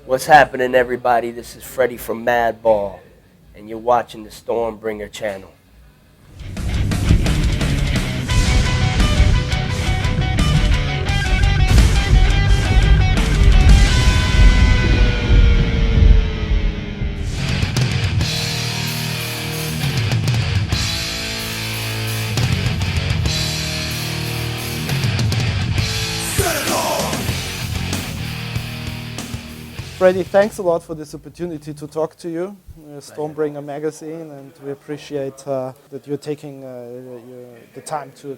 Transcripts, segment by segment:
What's happening, everybody? This is Freddy from Madball, and you're watching the Stormbringer channel. Freddy, thanks a lot for this opportunity to talk to you, Stormbringer magazine, and we appreciate that you're taking the time to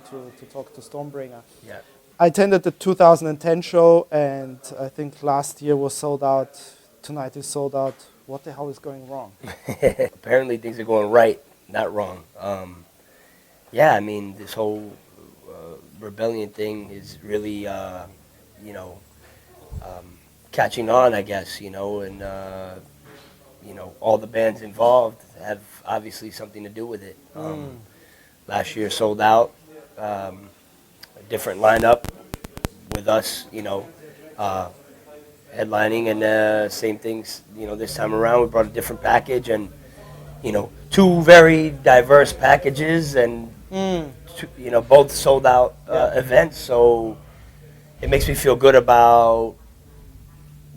talk to Stormbringer. Yeah. I attended the 2010 show, and I think last year was sold out. Tonight is sold out. What the hell is going wrong? Apparently things are going right, not wrong. Yeah, I mean, this whole rebellion thing is really, catching on, I guess, and all the bands involved have obviously something to do with it. Last year sold out, a different lineup with us, headlining, and same things, this time around we brought a different package, and two very diverse packages, and both sold out events, so it makes me feel good about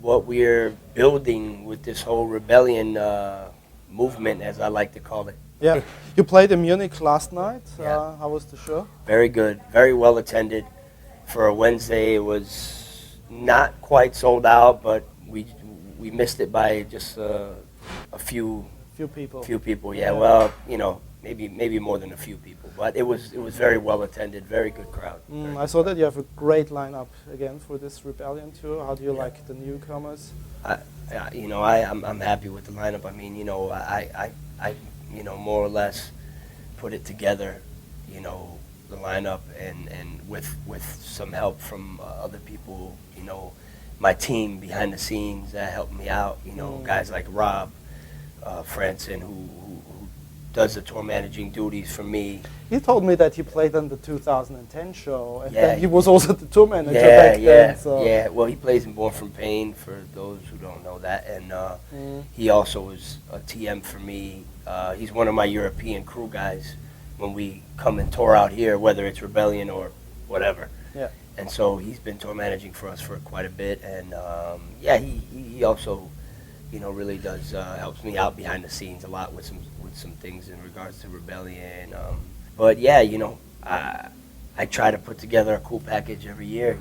what we're building with this whole rebellion movement, as I like to call it. Yeah, you played in Munich last night. Yeah. How was the show? Very good, very well attended. For a Wednesday, it was not quite sold out, but we missed it by just a few people. Yeah, well, maybe more than a few people, but it was very well attended, very good crowd. I saw that you have a great lineup again for this rebellion tour. How do you like the newcomers? I'm happy with the lineup. I mean, I more or less put it together, the lineup, and with some help from other people, my team behind the scenes that helped me out, guys like Rob Franson, who does the tour managing duties for me. He told me that he played on the 2010 show, and Yeah, then he was also the tour manager back then. So. Yeah. Well, he plays in Born from Pain, for those who don't know that, and he also was a TM for me. He's one of my European crew guys when we come and tour out here, whether it's Rebellion or whatever. Yeah. And so he's been tour managing for us for quite a bit, and he also, really does helps me out behind the scenes a lot with some things in regards to Rebellion. But yeah, I try to put together a cool package every year,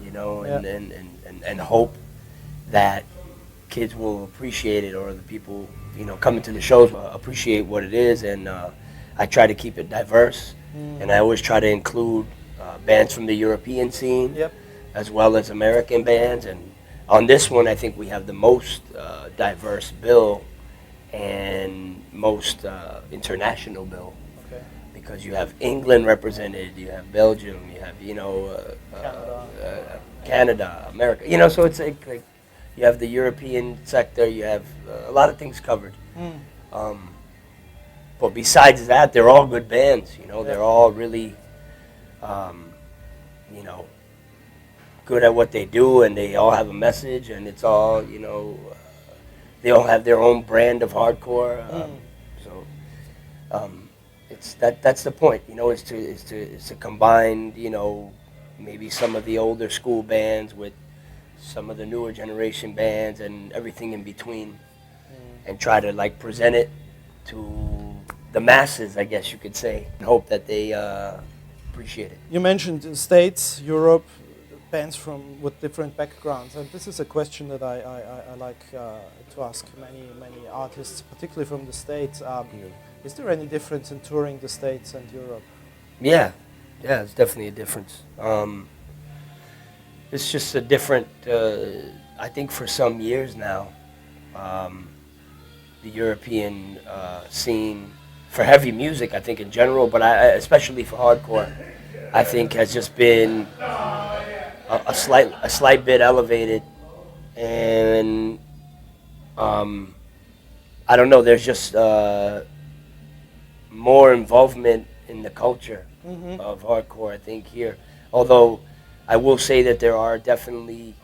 and hope that kids will appreciate it, or the people, coming to the shows appreciate what it is, and I try to keep it diverse, and I always try to include bands from the European scene, as well as American bands, and on this one I think we have the most diverse bill and most international bill, because you have England represented, you have Belgium, you have Canada, America, so it's like you have the European sector, you have a lot of things covered. But besides that, they're all good bands, they're all really good at what they do, and they all have a message, and it's all, they all have their own brand of hardcore. That's the point, is to combine, maybe some of the older school bands with some of the newer generation bands and everything in between, and try to present it to the masses, I guess you could say, and hope that they appreciate it. You mentioned the States, Europe, bands with different backgrounds, and this is a question that I like to ask many artists, particularly from the States. Is there any difference in touring the States and Europe? Yeah, it's definitely a difference. It's just a different, I think for some years now, the European scene, for heavy music, I think in general, but especially for hardcore, I think has just been a slight bit elevated, and I don't know, there's just more involvement in the culture of hardcore, I think, here. Although I will say that there are definitely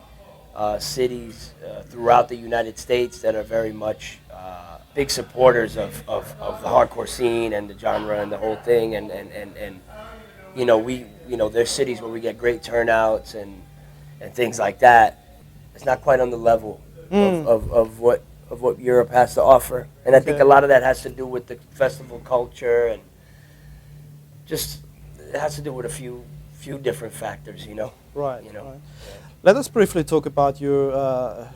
cities throughout the United States that are very much big supporters of the hardcore scene and the genre and the whole thing. And there's cities where we get great turnouts and things like that. It's not quite on the level of what Europe has to offer. And I think a lot of that has to do with the festival culture and just it has to do with a few different factors, Right. You know. Right. Let us briefly talk about your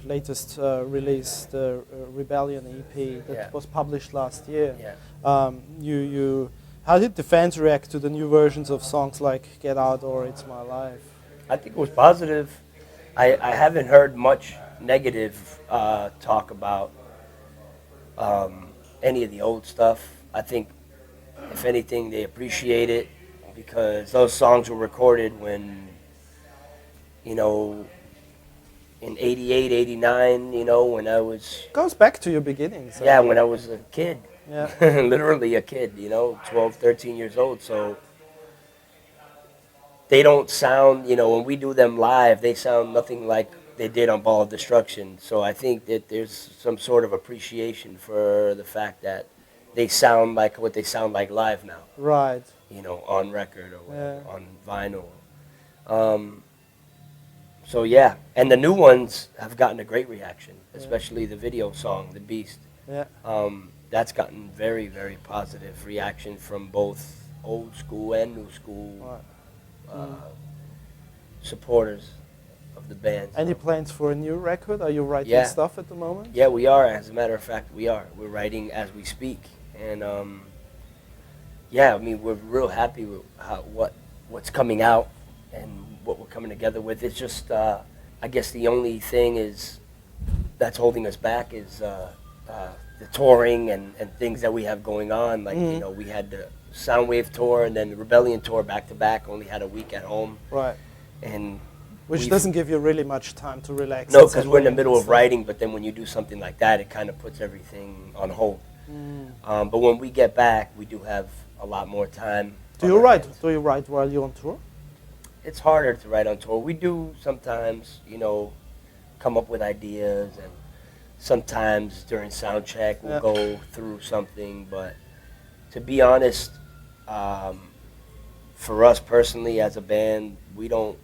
latest release, the Rebellion EP that was published last year. Yeah. How did the fans react to the new versions of songs like Get Out or It's My Life? I think it was positive. I haven't heard much negative talk about any of the old stuff. I think, if anything, they appreciate it because those songs were recorded when, in 88, 89, when I was... Goes back to your beginnings. Yeah, when I was a kid. Yeah. Literally a kid, 12, 13 years old. So they don't sound, when we do them live, they sound nothing like they did on Ball of Destruction. So I think that there's some sort of appreciation for the fact that they sound like what they sound like live now. Right. On record or whatever, on vinyl. So yeah, and the new ones have gotten a great reaction, especially the video song, The Beast. Yeah. That's gotten very, very positive reaction from both old school and new school supporters of the band. Any plans for a new record? Are you writing stuff at the moment? Yeah, we are. As a matter of fact, we are. We're writing as we speak, and we're real happy with what's coming out and what we're coming together with. It's just, I guess the only thing is that's holding us back is the touring and things that we have going on. Like, we had the Soundwave tour and then the Rebellion tour back to back, only had a week at home. Right. And which doesn't give you really much time to relax. No, because we're in the middle of writing, but then when you do something like that, it kind of puts everything on hold. But when we get back, we do have a lot more time. Do you write? Do you write while you're on tour? It's harder to write on tour. We do sometimes, come up with ideas, and sometimes during sound check we'll go through something. But to be honest, for us personally as a band, we're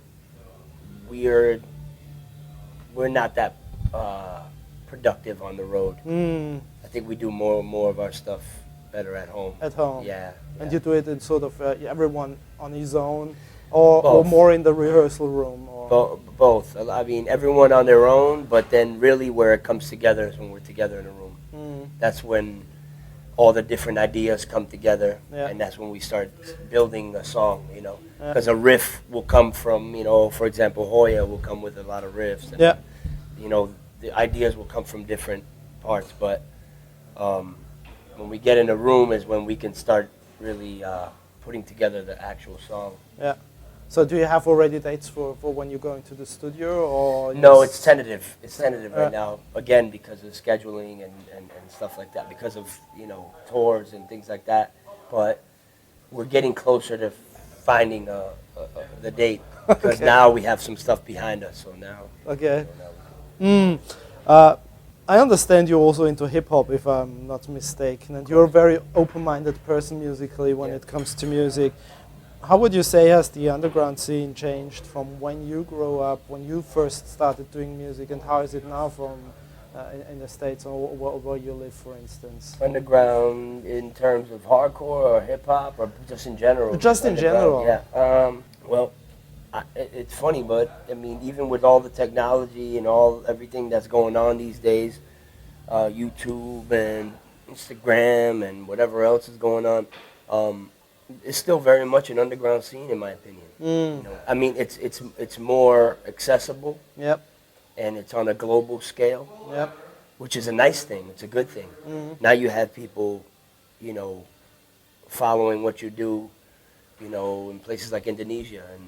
not that productive on the road. I think we do more of our stuff better at home. At home. Yeah. And you do it in sort of everyone on his own, or more in the rehearsal room? Or both. I mean, everyone on their own, but then really where it comes together is when we're together in a room. That's when all the different ideas come together, and that's when we start building a song, Because a riff will come from, for example, Hoya will come with a lot of riffs. And, the ideas will come from different parts, but when we get in a room is when we can start really putting together the actual song. Yeah. So do you have already dates for when you're going to the studio, or? No, it's tentative. It's tentative right now, again, because of scheduling and stuff like that, because of, tours and things like that. But we're getting closer to finding the date, because now we have some stuff behind us, so now. Okay. I understand you're also into hip-hop, if I'm not mistaken, and you're a very open-minded person musically when it comes to music. How would you say has the underground scene changed from when you grew up, when you first started doing music, and how is it now from in the States or where you live, for instance? Underground in terms of hardcore or hip-hop, or just in general? Just in general. Yeah. Well, it's funny, but I mean, even with all the technology and everything that's going on these days, YouTube and Instagram and whatever else is going on, it's still very much an underground scene, in my opinion. I mean, it's more accessible. Yep. And it's on a global scale. Yep. Which is a nice thing. It's a good thing. Now you have people, following what you do, in places like Indonesia and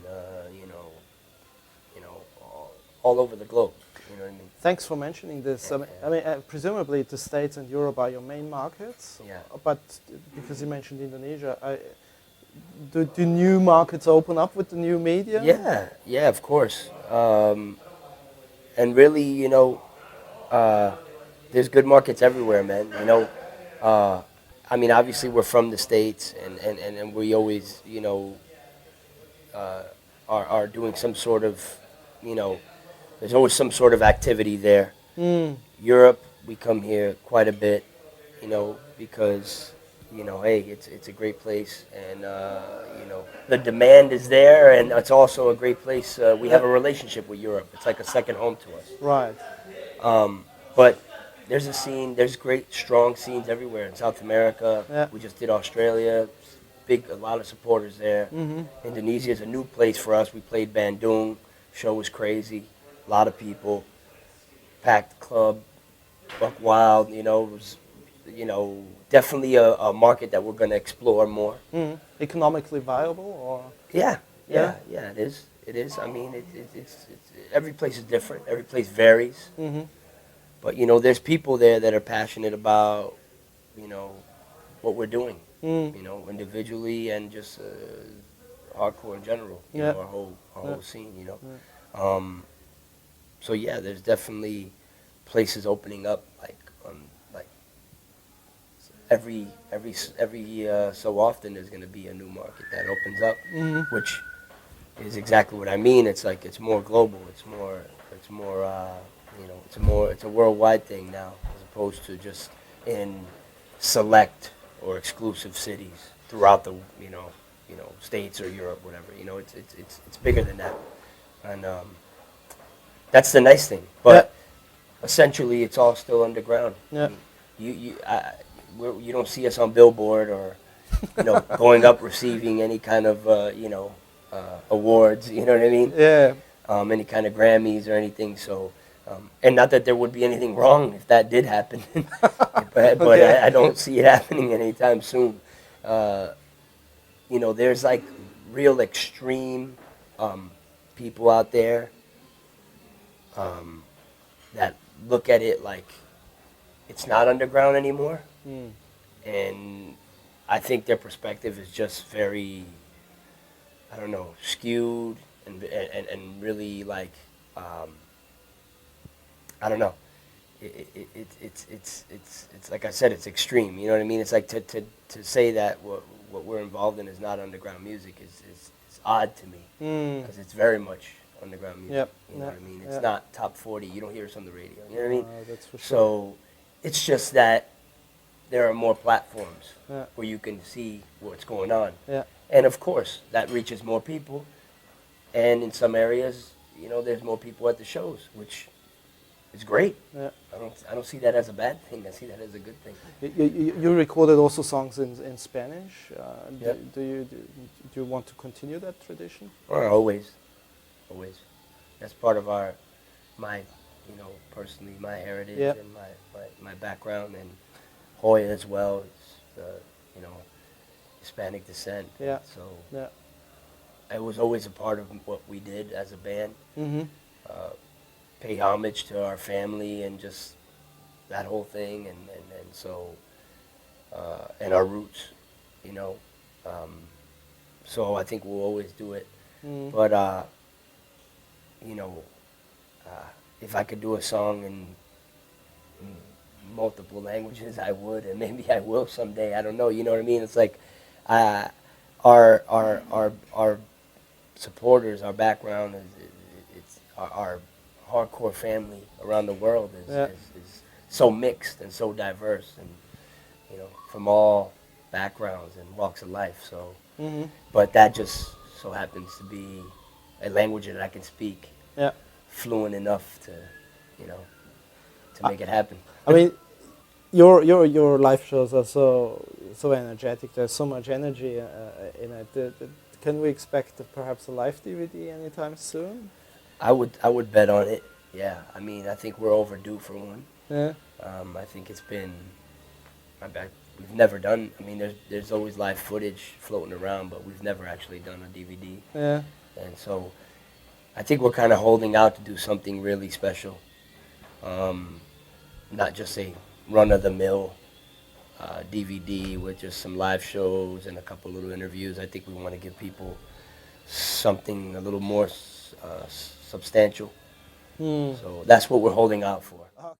all over the globe. You know what I mean? Thanks for mentioning this. I mean, presumably the States and Europe are your main markets. Yeah. But because you mentioned Indonesia, do new markets open up with the new media? Yeah, of course. and really, there's good markets everywhere, man. I mean, obviously we're from the States, and we always, uh, are doing some sort of, you know, there's always some sort of activity there. Mm. Europe, we come here quite a bit, because, hey, it's a great place, and the demand is there, and it's also a great place. We have a relationship with Europe. It's like a second home to us. Right. But there's there's great, strong scenes everywhere in South America. Yeah. We just did Australia, a lot of supporters there. Mm-hmm. Indonesia is a new place for us. We played Bandung. Show was crazy. A lot of people, packed club, buck wild. It was, definitely a market that we're going to explore more. Mm. Economically viable, or Yeah, Yeah? It is. It is. I mean, it's every place is different. Every place varies. mm-hmm. But there's people there that are passionate about, you know, what we're doing. Mm. Individually and just hardcore in general. Yeah. Our whole scene. Yeah. So yeah, there's definitely places opening up like every so often there's going to be a new market that opens up, Mm-hmm. which is exactly what I mean. It's like it's more global. It's more it's a worldwide thing now, as opposed to just in select or exclusive cities throughout the states or Europe, whatever. It's bigger than that, and that's the nice thing. But essentially, it's all still underground. Yeah. You don't see us on Billboard or going up receiving any kind of awards. You know what I mean? Yeah. Any kind of Grammys or anything. So, and not that there would be anything wrong if that did happen, but Okay. I don't see it happening anytime soon. There's like real extreme people out there that look at it like it's not underground anymore, Mm. and I think their perspective is just very, I don't know, skewed and really like, I don't know. It's like I said, it's extreme. You know what I mean? It's like to say that what we're involved in is not underground music is odd to me, Mm. because it's very much underground music. Yep. You know what I Yeah. mean? It's Yeah. not top 40. You don't hear us on the radio. You know what I mean? That's for sure. So it's just that there are more platforms Yeah. where you can see what's going on. Yeah. And of course, that reaches more people. And in some areas, there's more people at the shows, which is great. Yeah. I don't see that as a bad thing. I see that as a good thing. You recorded also songs in Spanish. Yep. Do you want to continue that tradition? Well, always. That's part of personally, my heritage Yep. and my background, and Hoya as well. It's, Hispanic descent. Yeah. So Yeah. it was always a part of what we did as a band. Mm-hmm. Pay homage to our family and just that whole thing, and so and our roots, so I think we'll always do it. Mm. But if I could do a song in multiple languages, I would, and maybe I will someday. I don't know. You know what I mean? It's like our supporters, our background it's our hardcore family around the world is so mixed and so diverse, and from all backgrounds and walks of life. So, Mm-hmm. but that just so happens to be a language that I can speak Yeah. fluent enough to make it happen. I mean, your live shows are so energetic. There's so much energy in it. Can we expect perhaps a live DVD anytime soon? I would bet on it. Yeah, I mean, I think we're overdue for one. Yeah. I think it's been, we've never done. I mean, there's always live footage floating around, but we've never actually done a DVD. Yeah. And so, I think we're kind of holding out to do something really special. Not just a run-of-the-mill DVD with just some live shows and a couple little interviews. I think we want to give people something a little more substantial. So that's what we're holding out for.